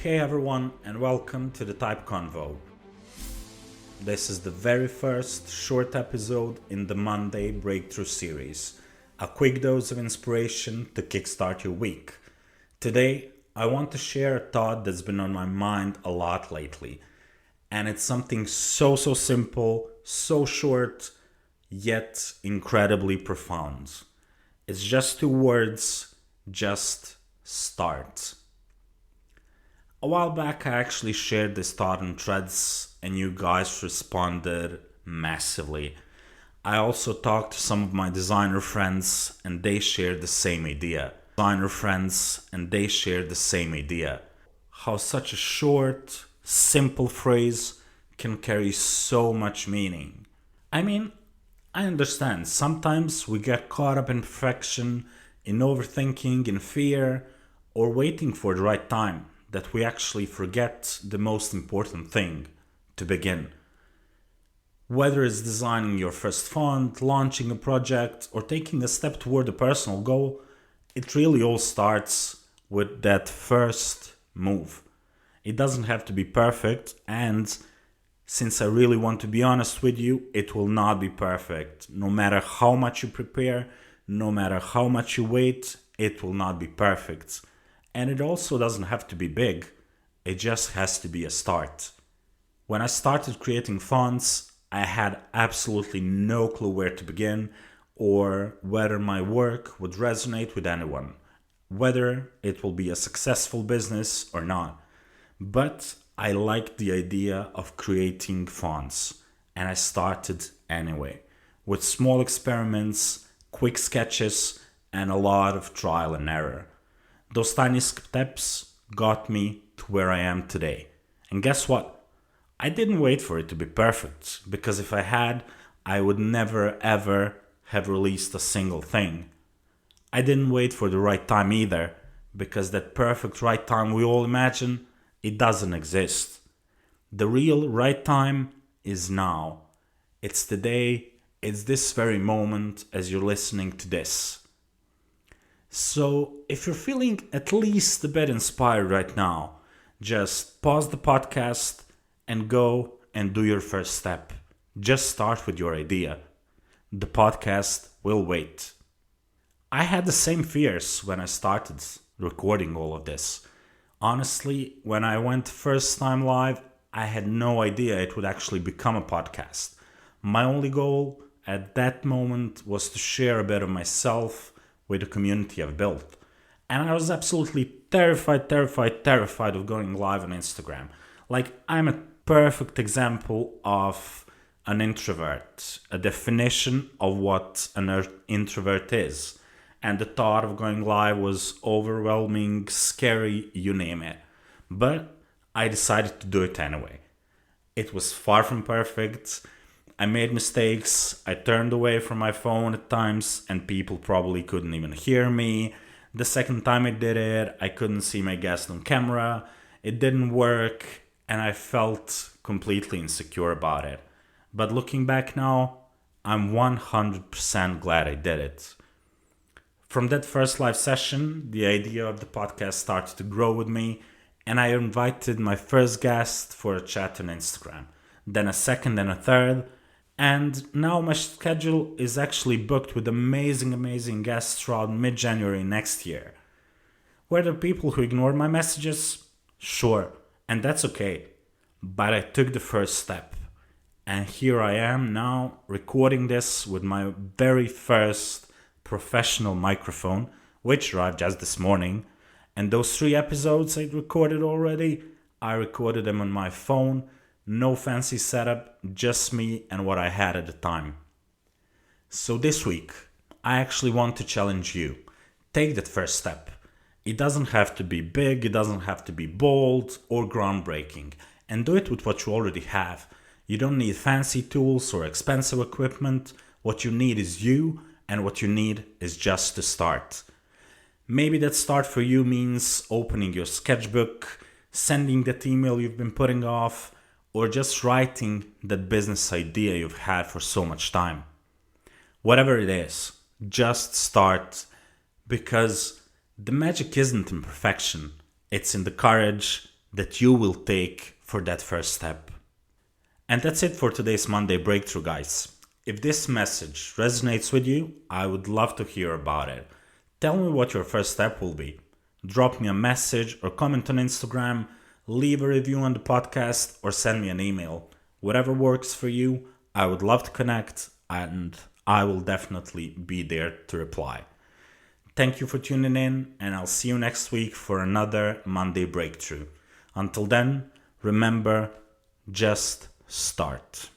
Hey everyone, and welcome to the Type Convo. This is the very first short episode in the Monday Breakthrough series, a quick dose of inspiration to kickstart your week. Today, I want to share a thought that's been on my mind a lot lately, and it's something so simple, so short, yet incredibly profound. It's just two words, just start. A while back, I actually shared this thought in threads, and you guys responded massively. I also talked to some of my designer friends, and they shared the same idea. How such a short, simple phrase can carry so much meaning. I mean, I understand. Sometimes we get caught up in perfection, in overthinking, in fear, or waiting for the right time, that we actually forget the most important thing, to begin. Whether it's designing your first font, launching a project, or taking a step toward a personal goal, it really all starts with that first move. It doesn't have to be perfect, and since I really want to be honest with you, it will not be perfect. No matter how much you prepare, no matter how much you wait, it will not be perfect. And it also doesn't have to be big, it just has to be a start. When I started creating fonts, I had absolutely no clue where to begin or whether my work would resonate with anyone, whether it will be a successful business or not. But I liked the idea of creating fonts, and I started anyway, with small experiments, quick sketches, and a lot of trial and error. Those tiny steps got me to where I am today. And guess what? I didn't wait for it to be perfect, because if I had, I would never ever have released a single thing. I didn't wait for the right time either, because that perfect right time we all imagine, it doesn't exist. The real right time is now. It's today, it's this very moment as you're listening to this. So, if you're feeling at least a bit inspired right now, just pause the podcast and go and do your first step. Just start with your idea. The podcast will wait. I had the same fears when I started recording all of this. Honestly, when I went first time live, I had no idea it would actually become a podcast. My only goal at that moment was to share a bit of myself with the community I've built. And I was absolutely terrified of going live on Instagram. Like, I'm a perfect example of an introvert, a definition of what an introvert is. And the thought of going live was overwhelming, scary, you name it. But I decided to do it anyway. It was far from perfect. I made mistakes, I turned away from my phone at times, and people probably couldn't even hear me. The second time I did it, I couldn't see my guest on camera. It didn't work, and I felt completely insecure about it. But looking back now, I'm 100% glad I did it. From that first live session, the idea of the podcast started to grow with me, and I invited my first guest for a chat on Instagram, then a second and a third, and now my schedule is actually booked with amazing guests throughout mid-January next year. Were there people who ignored my messages? Sure, and that's okay. But I took the first step. And here I am now recording this with my very first professional microphone, which arrived just this morning. And those 3 episodes I recorded already, I recorded them on my phone. No fancy setup, just me and what I had at the time. So this week, I actually want to challenge you. Take that first step. It doesn't have to be big, it doesn't have to be bold or groundbreaking. And do it with what you already have. You don't need fancy tools or expensive equipment. What you need is you, and what you need is just to start. Maybe that start for you means opening your sketchbook, sending that email you've been putting off, or just writing that business idea you've had for so much time. Whatever it is, just start, because the magic isn't in perfection. It's in the courage, that you will take for that first step. And that's it for today's Monday Breakthrough, guys. If this message resonates with you, I would love to hear about it. Tell me what your first step will be. Drop me a message or comment on Instagram, leave a review on the podcast, or send me an email. Whatever works for you, I would love to connect, and I will definitely be there to reply. Thank you for tuning in, and I'll see you next week for another Monday Breakthrough. Until then, remember, just start.